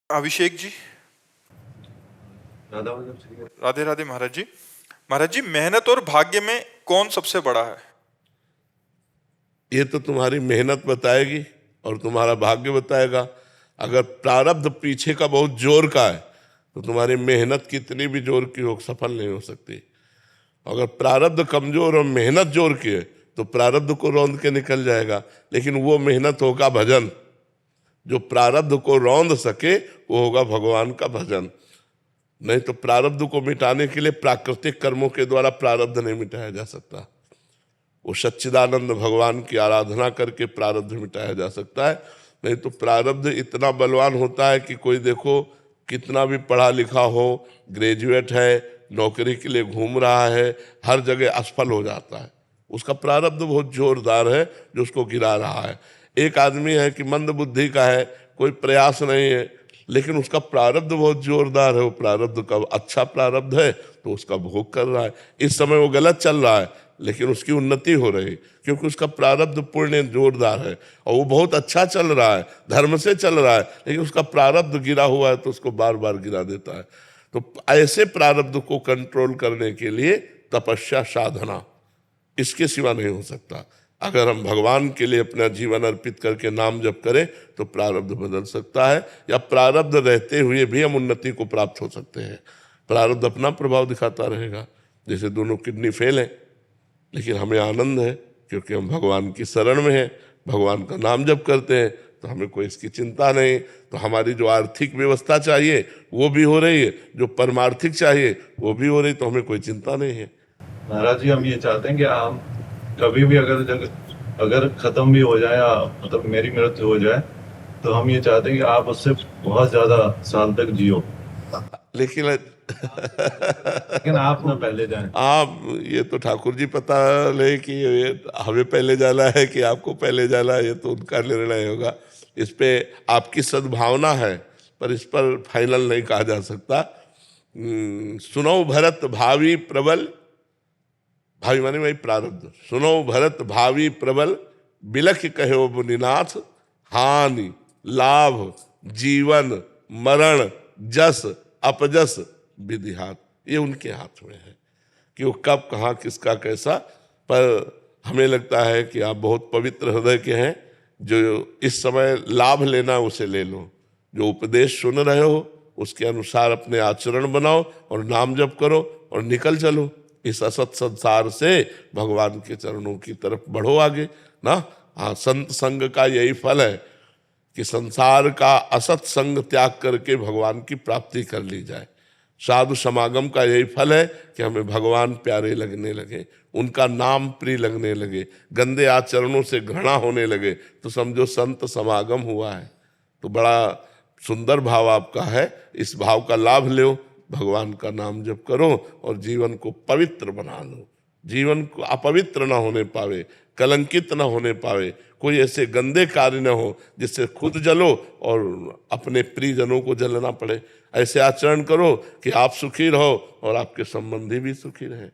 अभिषेक जी। राधे राधे महाराज जी। महाराज जी, मेहनत और भाग्य में कौन सबसे बड़ा है? ये तो तुम्हारी मेहनत बताएगी और तुम्हारा भाग्य बताएगा। अगर प्रारब्ध पीछे का बहुत जोर का है तो तुम्हारी मेहनत कितनी भी जोर की हो सफल नहीं हो सकती। अगर प्रारब्ध कमजोर और मेहनत जोर की है तो प्रारब्ध को रौंद के निकल जाएगा, लेकिन वो मेहनत होगा भजन। जो प्रारब्ध को रौंद सके वो होगा भगवान का भजन। नहीं तो प्रारब्ध को मिटाने के लिए प्राकृतिक कर्मों के द्वारा प्रारब्ध नहीं मिटाया जा सकता। वो सच्चिदानंद भगवान की आराधना करके प्रारब्ध मिटाया जा सकता है। नहीं तो प्रारब्ध इतना बलवान होता है कि कोई देखो कितना भी पढ़ा लिखा हो, ग्रेजुएट है, नौकरी के लिए घूम रहा है, हर जगह असफल हो जाता है। उसका प्रारब्ध बहुत जोरदार है जो उसको गिरा रहा है। एक आदमी है कि मंद बुद्धि का है, कोई प्रयास नहीं है, लेकिन उसका प्रारब्ध बहुत जोरदार है। वो प्रारब्ध का अच्छा प्रारब्ध है तो उसका भोग कर रहा है। इस समय वो गलत चल रहा है लेकिन उसकी उन्नति हो रही, क्योंकि उसका प्रारब्ध पुण्य जोरदार है और वो बहुत अच्छा चल रहा है, धर्म से चल रहा है, लेकिन उसका प्रारब्ध गिरा हुआ है तो उसको बार बार गिरा देता है। तो ऐसे प्रारब्ध को कंट्रोल करने के लिए तपस्या साधना, इसके सिवा नहीं हो सकता। अगर हम भगवान के लिए अपना जीवन अर्पित करके नाम जप करें तो प्रारब्ध बदल सकता है, या प्रारब्ध रहते हुए भी हम उन्नति को प्राप्त हो सकते हैं। प्रारब्ध अपना प्रभाव दिखाता रहेगा। जैसे दोनों किडनी फेल है लेकिन हमें आनंद है क्योंकि हम भगवान की शरण में हैं, भगवान का नाम जप करते हैं तो हमें कोई इसकी चिंता नहीं। तो हमारी जो आर्थिक व्यवस्था चाहिए वो भी हो रही है, जो परमार्थिक चाहिए वो भी हो रही, तो हमें कोई चिंता नहीं है। महाराज जी, हम ये चाहते हैं कि हम कभी भी अगर खत्म भी हो जाए, मतलब मेरी मृत्यु हो जाए, तो हम ये चाहते हैं कि आप उससे बहुत ज्यादा साल तक जियो, लेकिन आप ना पहले जाएं। आप ये तो ठाकुर जी पता ले कि हमें पहले जाना है कि आपको पहले जाना है, ये तो उनका निर्णय होगा। इस पे आपकी सद्भावना है पर इस पर फाइनल नहीं कहा जा सकता। सुनो भरत भावी प्रबल, भावी माने वही प्रारब्ध। सुनो भरत भावी प्रबल, बिलख कहो मुनिनाथ, हानि लाभ जीवन मरण जस अपजस विधि हाथ। ये उनके हाथ में है कि वो कब कहाँ किसका कैसा। पर हमें लगता है कि आप बहुत पवित्र हृदय के हैं। जो इस समय लाभ लेना उसे ले लो, जो उपदेश सुन रहे हो उसके अनुसार अपने आचरण बनाओ और नाम जप करो और निकल चलो इस असत संसार से भगवान के चरणों की तरफ बढ़ो आगे ना। हाँ, संत संग का यही फल है कि संसार का असत संग त्याग करके भगवान की प्राप्ति कर ली जाए। साधु समागम का यही फल है कि हमें भगवान प्यारे लगने लगे, उनका नाम प्रिय लगने लगे, गंदे आचरणों से घृणा होने लगे तो समझो संत समागम हुआ है। तो बड़ा सुंदर भाव आपका है, इस भाव का लाभ लो, भगवान का नाम जप करो और जीवन को पवित्र बना लो। जीवन को अपवित्र ना होने पावे, कलंकित ना होने पावे, कोई ऐसे गंदे कार्य न हो जिससे खुद जलो और अपने प्रियजनों को जलना पड़े। ऐसे आचरण करो कि आप सुखी रहो और आपके संबंधी भी सुखी रहे।